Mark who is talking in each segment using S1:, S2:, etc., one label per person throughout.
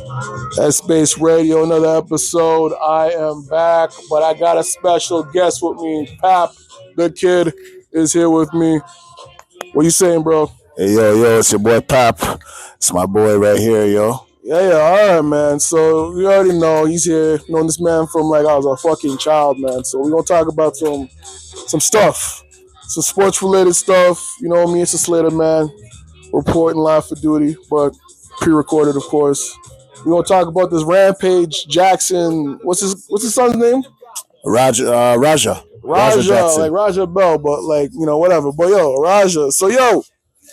S1: HeadSpaceRadio, another episode. I am back, but I got a special guest with me. Pap, the kid, is here with me. What you saying, bro?
S2: Hey, yo, it's your boy Pop. It's my boy right here, yo.
S1: Yeah, all right, man. So you already know he's here. Known this man from like I was a fucking child, man. So we're gonna talk about some stuff, some sports related stuff. You know me, it's a Slater man, reporting live for duty, but pre-recorded, of course. We're gonna talk about this Rampage Jackson. What's his son's name?
S2: Raja
S1: Raja, like
S2: Jackson.
S1: Raja Bell, but like whatever. But yo, Raja. So yo,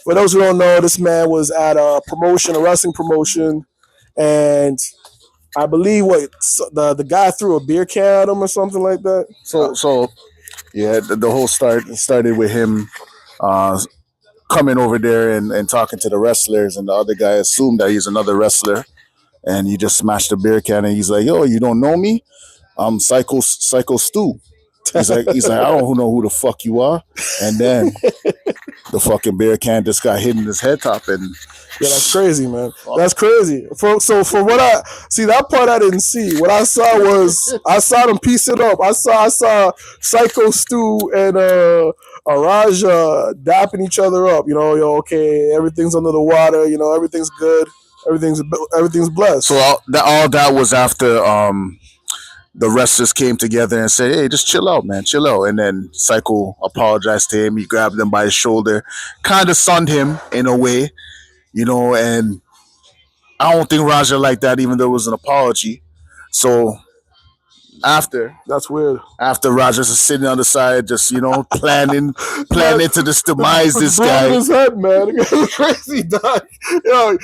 S1: for those who don't know, this man was at a wrestling promotion, and I believe the guy threw a beer can at him or something like that.
S2: Yeah, the whole started with him uh, coming over there and talking to the wrestlers, and the other guy assumed that he's another wrestler, and he just smashed the beer can, and he's like, "Yo, you don't know me? I'm Psycho Stu." He's like, I don't know who the fuck you are, and then the fucking beer can just got hit in his head top, and
S1: Yeah, that's crazy, man. That's crazy. For what I see, that part I didn't see. What I saw was I saw them piece it up. I saw Psycho Stu and Araja dapping each other up. Yo, okay, everything's under the water. Everything's good. Everything's blessed.
S2: so all that was after the wrestlers came together and said, "Hey, just chill out, man, chill out." And then Psycho apologized to him. He grabbed him by his shoulder, kind of sunned him in a way, And I don't think Raja liked that, even though it was an apology. So after
S1: That's weird.
S2: after Raja's is sitting on the side, just planning to just demise this
S1: Blowing
S2: guy.
S1: his head, man. Crazy dog.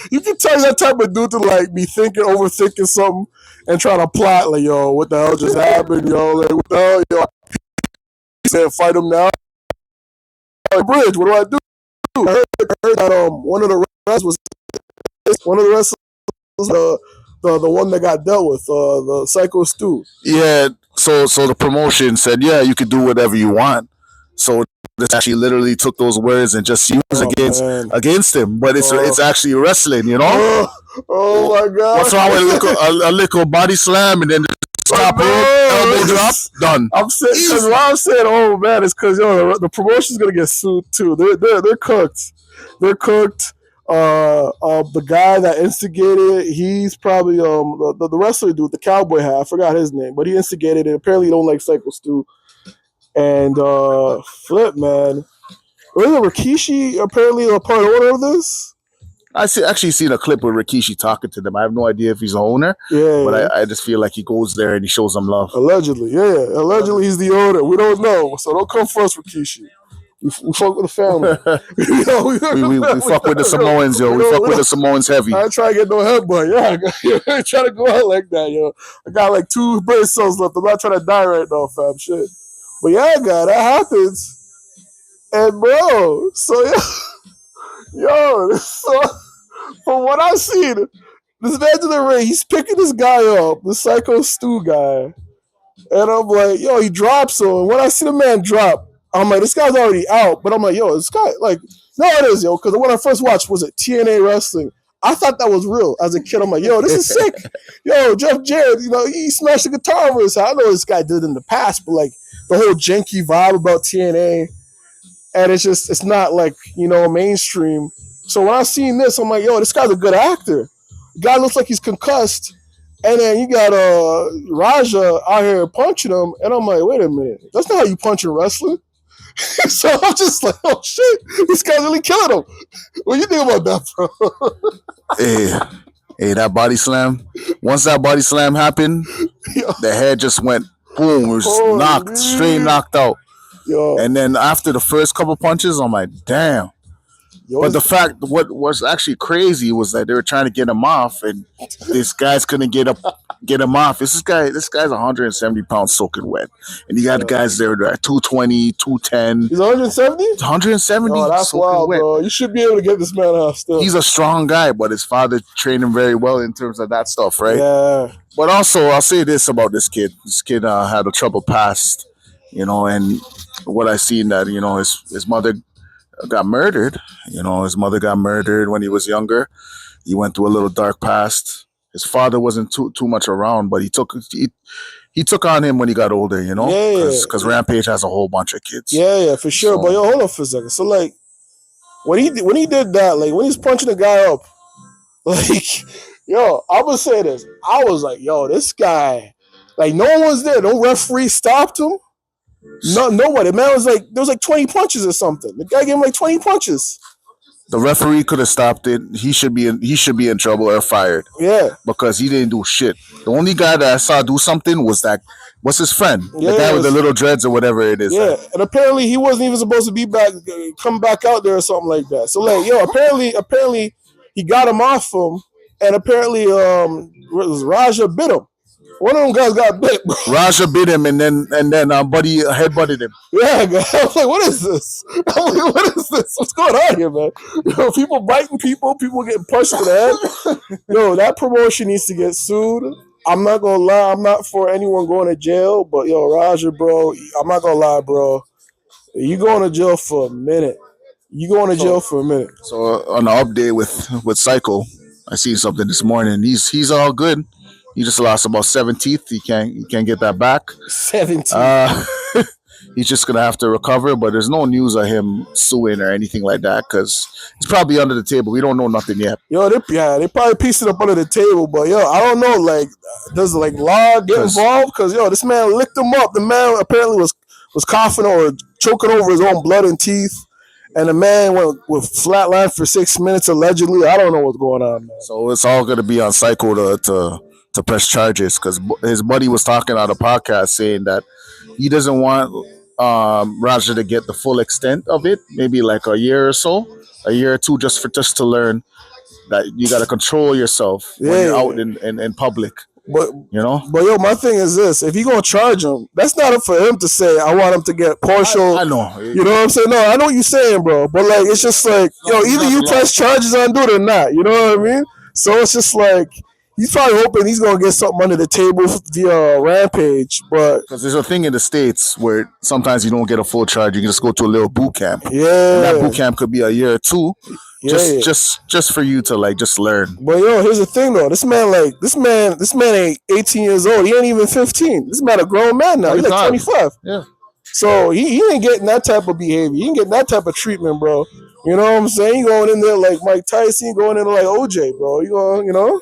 S1: You can tell that type of dude to like be overthinking something and trying to plot like, yo, what the hell just happened, yo? Like, what the hell, yo? He said, fight him now. Like, Bridge, what do I do? I heard that one of the wrestlers, the one that got dealt with, the Psycho Stu.
S2: Yeah. So the promotion said, yeah, you could do whatever you want. So this actually literally took those words and just used
S1: Man.
S2: against him. But it's actually wrestling.
S1: Oh my God.
S2: What's wrong with a little body slam and then stop elbow drop, done.
S1: I'm saying, oh man, it's because the promotion's gonna get sued too. They're cooked. They're cooked. The guy that instigated it, he's probably the wrestler dude, the cowboy hat. I forgot his name, but he instigated it. Apparently, he don't like Psycho Stu. And Flip, man, wasn't Rikishi apparently a part owner of this?
S2: Actually seen a clip with Rikishi talking to them. I have no idea if he's the owner,
S1: Yeah,
S2: but I just feel like he goes there and he shows them love.
S1: allegedly, yeah. Allegedly, he's the owner. We don't know, so don't come for us, Rikishi. We fuck with the family.
S2: We fuck with the Samoans, yo. We fuck with the Samoans heavy.
S1: I ain't trying to get no headbutt. Yeah, I ain't trying to go out like that, yo. I got like 2 brain cells left. I'm not trying to die right now, fam. Shit. But yeah, God, that happens. And bro, so so from what I've seen, this man's in the ring, he's picking this guy up, the Psycho Stu guy. And I'm like, yo, he drops him. And when I see the man drop, I'm like, this guy's already out. But I'm like, yo, this guy, like, no, it is, yo. Because when I first watched, was it TNA Wrestling? I thought that was real as a kid. I'm like, yo, this is sick. Yo, Jeff Jarrett, he smashed the guitar over his head. I know this guy did it in the past, but like the whole janky vibe about TNA. And it's not like, mainstream. So when I seen this, I'm like, yo, this guy's a good actor. The guy looks like he's concussed. And then you got Raja out here punching him. And I'm like, wait a minute. That's not how you punch in wrestling. So I'm just like, oh shit, this guy's really killing him. What do you think about that, bro?
S2: Hey, that body slam. Once that body slam happened, the head just went boom. It was straight knocked out.
S1: Yo.
S2: And then after the first couple punches, I'm like, damn. But the fact, what was actually crazy was that they were trying to get him off, and this guy's couldn't get him off. This guy's 170 pounds soaking wet, and you got the guys there at 220, 210.
S1: He's 170.
S2: 170.
S1: Oh, that's wild, wet. Bro. You should be able to get this man off still.
S2: He's a strong guy, but his father trained him very well in terms of that stuff, right?
S1: Yeah.
S2: But also, I'll say this about this kid. This kid had a troubled past, and what I seen that his mother got murdered. His mother got murdered when he was younger. He went through a little dark past. his father wasn't too much around, but he took on him when he got older, you know,
S1: Yeah,
S2: because Rampage has a whole bunch of kids.
S1: yeah, for sure. But
S2: So
S1: yo, hold on for a second. So like when he did that, like when he's punching the guy up, like yo, I'm gonna say this. I was like, yo, this guy, like no one was there. No referee stopped him. No, nobody. Man was like, there was like 20 punches or something. The guy gave him like 20 punches.
S2: the referee could have stopped it. He should be in trouble or fired
S1: Yeah,
S2: because he didn't do shit. The only guy that I saw do something was that what's his friend,
S1: yeah,
S2: the guy with the
S1: was,
S2: little dreads or whatever it is.
S1: yeah. And apparently he wasn't even supposed to be back, come back out there or something like that. So like, yo, apparently he got him off him, and apparently Raja bit him. One of them guys got bit, bro.
S2: Raja bit him, and then Buddy headbutted him.
S1: Yeah, man. I was like, what is this? I'm like, what is this? What's going on here, man? Yo, people biting people getting punched in the head. Yo, that promotion needs to get sued. I'm not gonna lie, I'm not for anyone going to jail, but yo, Raja, bro, I'm not gonna lie, bro. You going to jail for a minute. You going to jail for a minute.
S2: So on the update with Psycho, I seen something this morning. He's all good. He just lost about 7 teeth. He can't get that back.
S1: 17.
S2: He's just gonna have to recover. But there's no news of him suing or anything like that because it's probably under the table. We don't know nothing yet.
S1: Yo, they probably pieced it up under the table, but yo, I don't know. Like, does like law get involved? Because yo, this man licked him up. The man apparently was coughing or choking over his own blood and teeth. And the man went with flatline for 6 minutes allegedly. I don't know what's going on, man.
S2: So it's all gonna be on Psycho to press charges because his buddy was talking on a podcast saying that he doesn't want Raja to get the full extent of it, maybe like a year or 2, just to learn that you got to control yourself when you're out in public.
S1: But
S2: you know,
S1: yo, my thing is this: if he gonna charge him, that's not up for him to say. I want him to get partial.
S2: I know.
S1: You know what I'm saying? No, I know what you're saying, bro. But like, it's just like, yo, either you press charges on it or not. You know what I mean? So it's just like he's probably hoping he's gonna get something under the table via Rampage, but
S2: because there's a thing in the States where sometimes you don't get a full charge, you can just go to a little boot camp.
S1: Yeah,
S2: and that boot camp could be a year or 2. Just for you to like just learn.
S1: But yo, here's the thing though. This man ain't 18 years old. He ain't even 15. This man a grown man now. He's like 25.
S2: Yeah.
S1: So he ain't getting that type of behavior. He ain't getting that type of treatment, bro. You know what I'm saying? He going in there like Mike Tyson, going in there like OJ, bro. You going, you know?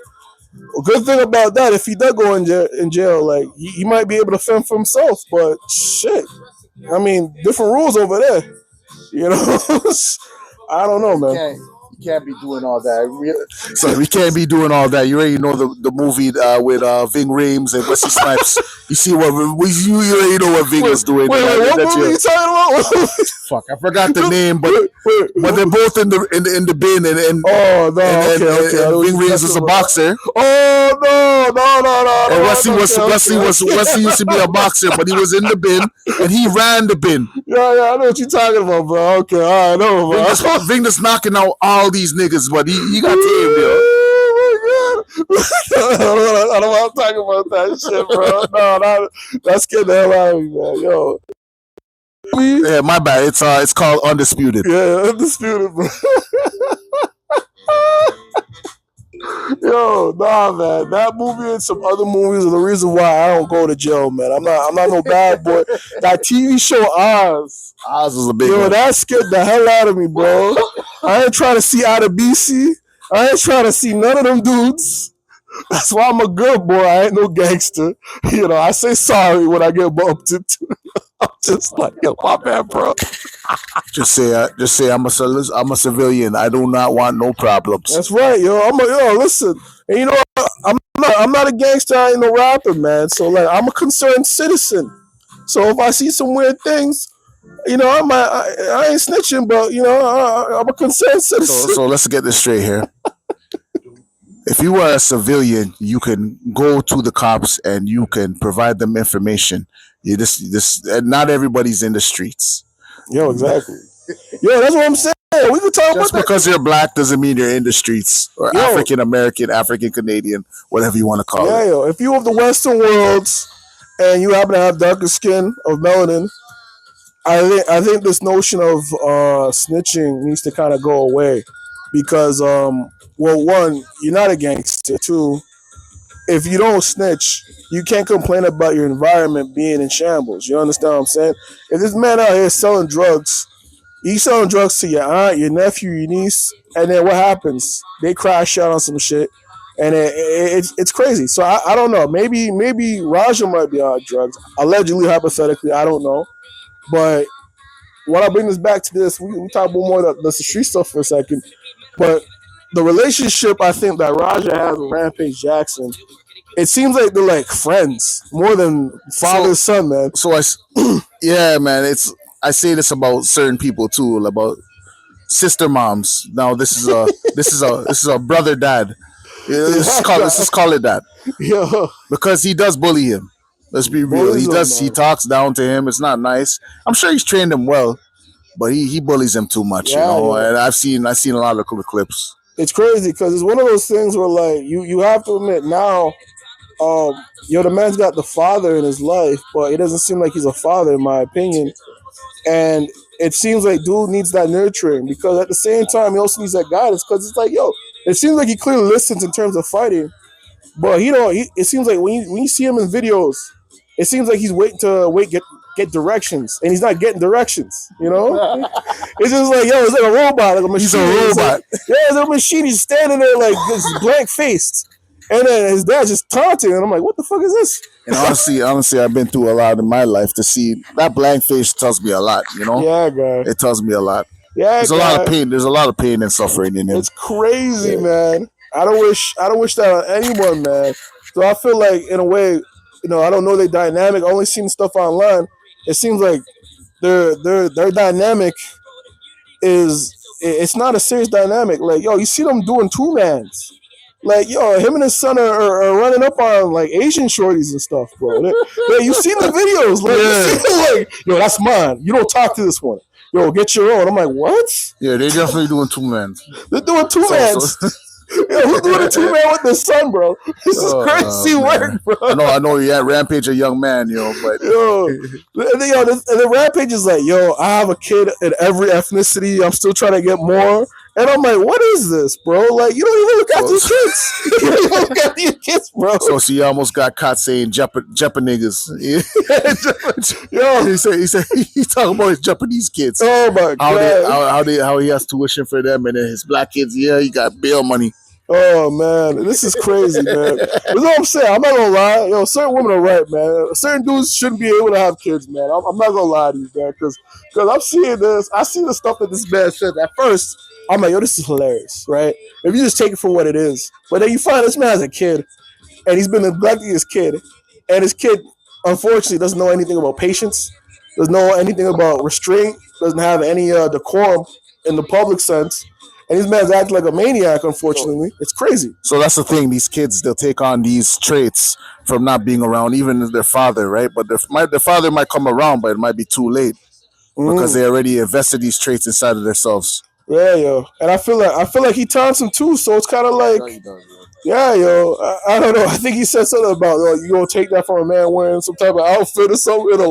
S1: A good thing about that, if he does go in jail, like he might be able to fend for himself. But shit, I mean, different rules over there. You know, I don't know, man.
S2: You can't be doing all that. So we can't be doing all that. You already know the movie with Ving Rhames and Wesley Snipes. You see what you already know what Ving was doing.
S1: Wait, what movie you talking about?
S2: Fuck, I forgot the name, but they're both in the bin and
S1: okay.
S2: Ving Rhames was a boxer.
S1: Oh no.
S2: And Wesley used to be a boxer, but he was in the bin and he ran the bin.
S1: Yeah, I know what you're talking about, bro. Okay, all right, I know, bro.
S2: Ving just knocking out all these niggas, but he got tamed, yo.
S1: Oh my god! I don't want to talk about that shit, bro. No, that scared the hell out of me, man. Yo.
S2: Yeah, my bad. It's called Undisputed.
S1: Yeah, Undisputed, bro. Yo, nah, man. That movie and some other movies are the reason why I don't go to jail, man. I'm not no bad boy. That TV show Oz.
S2: Oz was a big one.
S1: That scared the hell out of me, bro. I ain't trying to see out of BC. I ain't trying to see none of them dudes. That's why I'm a good boy. I ain't no gangster. You know, I say sorry when I get bumped into. I'm just like, yo, my bad, bro.
S2: Just say I'm a civilian. I do not want no problems.
S1: That's right, yo. Listen. And you know, I'm not a gangster. I ain't no rapper, man. So like, I'm a concerned citizen. So if I see some weird things, you know, I ain't snitching, but you know, I'm a concerned citizen.
S2: So let's get this straight here. If you are a civilian, you can go to the cops and you can provide them information. Not everybody's in the streets.
S1: Yo, exactly. Yo, that's what I'm saying. We can talk about that.
S2: Just because you're black doesn't mean you're in the streets, or African American, African Canadian, whatever you want to call it.
S1: Yeah, yo. If you of the Western worlds and you happen to have darker skin of melanin, I think this notion of snitching needs to kind of go away because, well, one, you're not a gangster. Two, if you don't snitch, you can't complain about your environment being in shambles. You understand what I'm saying? If this man out here selling drugs, he's selling drugs to your aunt, your nephew, your niece, and then what happens? They crash out on some shit, and it's crazy. So I don't know. Maybe Raja might be on drugs, allegedly, hypothetically. I don't know, but when I bring this back to this, we talk about more of the street stuff for a second, but the relationship I think that Raja has with Rampage Jackson, it seems like they're like friends more than father
S2: So
S1: and son, man.
S2: so yeah, man. I say this about certain people too, about sister moms. Now this is a brother dad. Yeah, let's just call it that
S1: Yo,
S2: because he does bully him. Let's be real. He
S1: bullism,
S2: does. He
S1: man.
S2: talks down to him. It's not nice. I'm sure he's trained him well, but he bullies him too much,
S1: Yeah, yo.
S2: And I've seen a lot of clips.
S1: It's crazy because it's one of those things where like you have to admit now, the man's got the father in his life, but it doesn't seem like he's a father in my opinion. And it seems like dude needs that nurturing because at the same time he also needs that guidance because it's like it seems like he clearly listens in terms of fighting, but it seems like when you see him in videos, it seems like he's waiting to get directions, and he's not getting directions. It's just like it's like a robot, like a
S2: He's
S1: machine.
S2: a
S1: It's like
S2: robot.
S1: it's a machine. He's standing there like just blank faced, and then his dad's just taunting, and I'm like, what the fuck is this?
S2: And honestly, I've been through a lot in my life to see that blank face tells me a lot.
S1: Yeah, guy.
S2: It tells me a lot.
S1: Yeah,
S2: There's a lot of
S1: guy.
S2: pain. There's a lot of pain and suffering in him.
S1: It's crazy,
S2: Yeah.
S1: man. I don't wish that on anyone, man. So I feel like in a way, I don't know their dynamic. I only seen stuff online. It seems like their dynamic it's not a serious dynamic. Like you see them doing two mans. Like him and his son are running up on like Asian shorties and stuff, bro. You seen the videos? Like you
S2: Yeah.
S1: see them, like that's mine. You don't talk to this one. Get your own. I'm like, what?
S2: Yeah, they're definitely doing two men.
S1: They're doing two
S2: So,
S1: mans. Who's doing a two man with the son, bro? This is crazy
S2: man.
S1: work, bro.
S2: I know. Yeah, Rampage, a young man, but
S1: The Rampage is like, I have a kid in every ethnicity. I'm still trying to get more. And I'm like, what is this, bro? Like, you don't even look after your kids. You don't even look after your kids, bro.
S2: so he almost got caught saying niggas.
S1: Yo,
S2: He talking about his Japanese kids.
S1: oh my god.
S2: How he has tuition for them, and then his black kids. Yeah, he got bail money.
S1: Oh man, this is crazy, man. That's what I'm saying. I'm not gonna lie. Certain women are right, man. Certain dudes shouldn't be able to have kids, man. I'm not gonna lie to you, man, because I'm seeing this. I see the stuff that this man said. At first, I'm like, this is hilarious, right? If you just take it for what it is, but then you find this man has a kid, and he's been neglecting his kid, and his kid, unfortunately, doesn't know anything about patience, doesn't know anything about restraint, doesn't have any decorum in the public sense. And this man's acting like a maniac, unfortunately. It's crazy.
S2: So that's the thing. These kids, they'll take on these traits from not being around, even their father, right? But their father might come around, but it might be too late because they already invested these traits inside of themselves.
S1: Yeah, yo. And I feel like he taunts him too, so it's kind of like, yeah, yo. I don't know. I think he said something about you gonna take that from a man wearing some type of outfit or something in the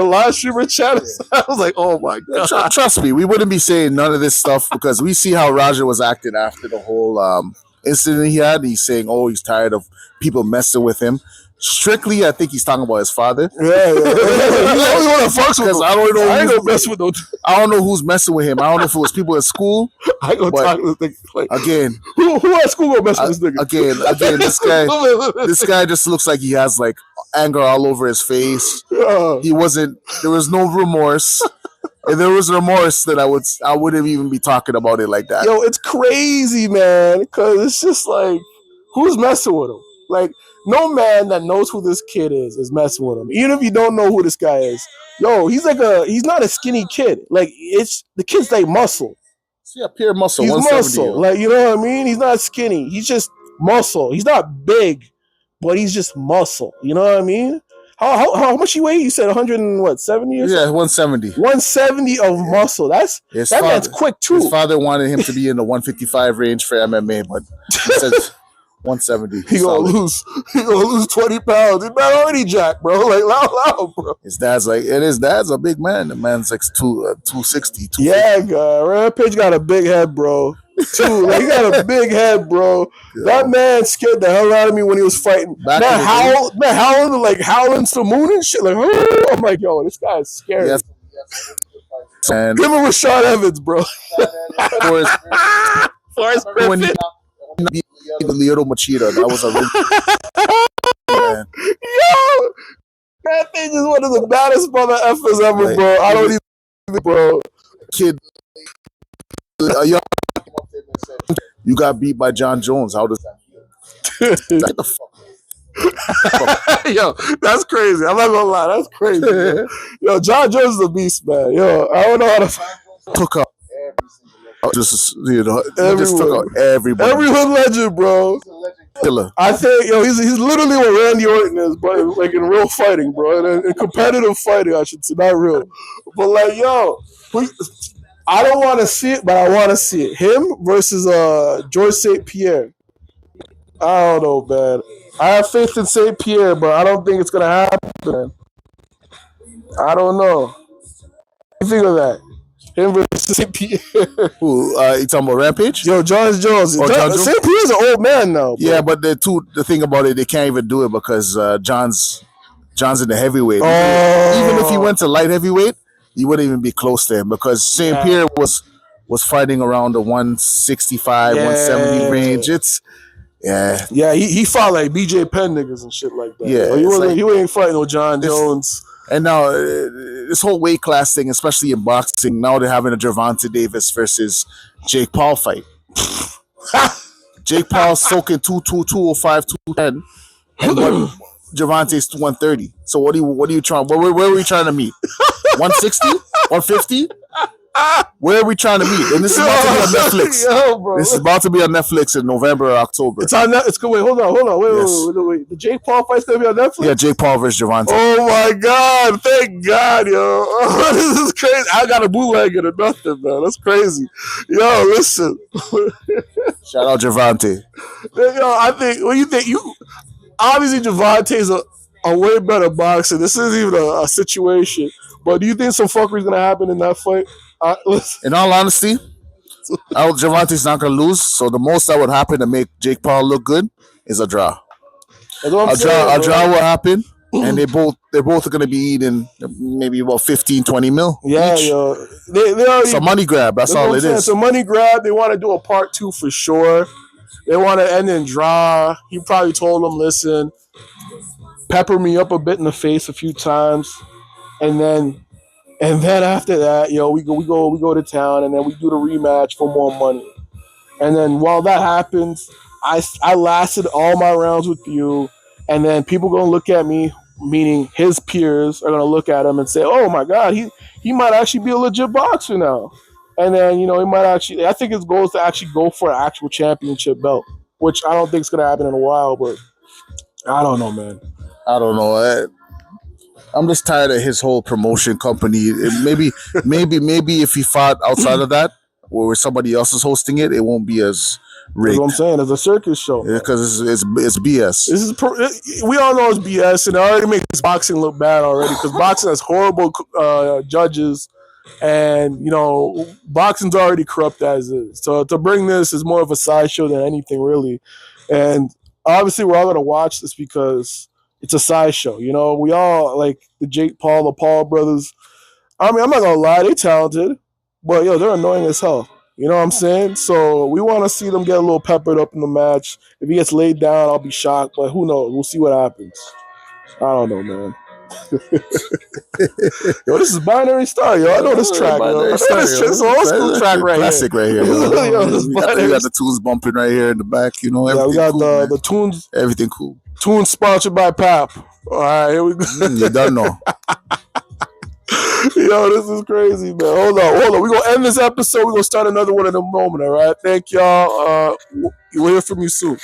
S1: live streamer chat. I was like, oh my god.
S2: Trust me, we wouldn't be saying none of this stuff because we see how Raja was acting after the whole incident he had. He's saying, "Oh, he's tired of people messing with him." Strictly, I think he's talking about his father.
S1: Yeah, yeah. He's the only one that fucks with him.
S2: I don't know.
S1: I ain't gonna mess with no.
S2: I don't know who's messing with him. I don't know if it was people at school.
S1: I ain't gonna talk to this nigga. Like,
S2: Again,
S1: who at school gonna mess with this nigga?
S2: again, this guy just looks like he has like anger all over his face.
S1: Yeah.
S2: There was no remorse. If there was remorse, then I wouldn't even be talking about it like that.
S1: Yo, it's crazy, man. Because it's just like, who's messing with him? Like, no man that knows who this kid is messing with him. Even if you don't know who this guy is. Yo, he's not a skinny kid. Like, the kid's like muscle.
S2: See a pure muscle,
S1: He's
S2: 170.
S1: muscle. Like, you know what I mean? He's not skinny. He's just muscle. He's not big, but he's just muscle. You know what I mean? How much he weigh? You said 170 or something?
S2: Yeah, 170.
S1: 170 of muscle. That man's quick too.
S2: His father wanted him to be in the 155 range for MMA, but he said 170.
S1: He gonna lose 20 pounds. He's not already jacked, bro. Like loud, bro.
S2: His dad's a big man. The man's like 260.
S1: Yeah, God. Rampage got a big head, bro. too. Like, he got a big head, bro.
S2: Yo.
S1: That man scared the hell out of me when he was fighting.
S2: Back
S1: Man,
S2: in the day.
S1: howling like howling to the moon and shit. Like, oh, I'm like, yo, this guy's scary.
S2: Yes. And
S1: Him and Rashad Evans, bro.
S2: Forrest when he beat Lyoto Machida, that was a really man.
S1: Yo, that thing is one of the baddest mother effers ever,
S2: Like,
S1: bro. I don't even, bro.
S2: Kid, you got beat by John Jones. How does that feel? Like the fuck?
S1: Yo, that's crazy. I'm not gonna lie, that's crazy. Yo, yo, John Jones is a beast, man. Yo, I don't know how to
S2: took out just just took out everybody.
S1: Every hood legend, bro.
S2: Killer.
S1: I think he's literally what Randy Orton is, but like in real fighting, bro. In competitive fighting, I should say, not real. But like, yo, I don't want to see it, but I want to see it. Him versus George St. Pierre. I don't know, man. I have faith in St. Pierre, but I don't think it's gonna happen. I don't know. What do you think of that? Him versus St. Pierre.
S2: Who? You talking about Rampage?
S1: Yo, John Jones. St. Pierre's an old man now. Bro.
S2: Yeah, but the thing about it, they can't even do it because John's in the heavyweight.
S1: Oh.
S2: Even if he went to light heavyweight, he wouldn't even be close to him because St. Pierre was fighting around the 165, 170 range. It's
S1: yeah. He fought like BJ Penn niggas and shit like that.
S2: Yeah,
S1: he wasn't fighting no John Jones.
S2: And now this whole weight class thing, especially in boxing, now they're having a Gervonta Davis versus Jake Paul fight. Jake Paul soaking 205, 210, and Gervonta's 130. So what are you trying? Where are we trying to meet? 160, 150. Where are we trying to meet? And this is about to be on Netflix.
S1: Yo, bro.
S2: This is about to be on Netflix in November or October.
S1: It's on Netflix. Wait, hold on. Wait. The Jake Paul fight's gonna be on Netflix?
S2: Yeah, Jake Paul versus Gervonta.
S1: Oh my God! Thank God, yo. This is crazy. I got a bootleg it or nothing, man. That's crazy. Yo, listen.
S2: Shout out Gervonta.
S1: Yo, I think. What do you think? Obviously Gervonta's a way better boxer. This isn't even a situation. But do you think some fuckery is gonna happen in that fight?
S2: In all honesty, Gervonta's not gonna lose. So the most that would happen to make Jake Paul look good is a draw. A draw will happen, and they're both gonna be eating maybe about 15, 20 mil.
S1: Yeah,
S2: each.
S1: yo. They already,
S2: it's a money grab. That's all it is.
S1: It's a money grab. They want to do a part 2 for sure. They want to end in draw. He probably told them, listen, pepper me up a bit in the face a few times, and then after that, yo, we go to town, and then we do the rematch for more money. And then while that happens, I lasted all my rounds with you, and then people gonna look at me, meaning his peers are gonna look at him and say, "Oh my God, he might actually be a legit boxer now." And then he might actually. I think his goal is to actually go for an actual championship belt, which I don't think is gonna happen in a while. But I don't know, man.
S2: I don't know. I'm just tired of his whole promotion company. Maybe if he fought outside of that, or where somebody else is hosting it, it won't be as rigged.
S1: That's what I'm saying. It's a circus show.
S2: Yeah, because it's BS.
S1: We all know it's BS, and it already makes boxing look bad already. Because boxing has horrible judges, and boxing's already corrupt as is. So to bring this is more of a sideshow than anything really. And obviously, we're all gonna watch this because it's a sideshow. We all like the Jake Paul, the Paul brothers. I mean, I'm not gonna lie, they talented, but they're annoying as hell. You know what I'm saying? So we want to see them get a little peppered up in the match. If he gets laid down, I'll be shocked, but who knows? We'll see what happens. I don't know, man. Yo, this is Binary Star, yo. I know this track, yo. This is an old school track right
S2: classic
S1: here.
S2: Right here.
S1: Yo,
S2: we got the tunes bumping right here in the back. Everything
S1: we got
S2: cool,
S1: the tunes.
S2: Everything cool.
S1: Tunes sponsored by Pap. All right, here we go.
S2: You don't know.
S1: Yo, this is crazy, man. Hold on. We're going to end this episode. We're going to start another one in a moment, all right? Thank y'all. We'll hear from you soon.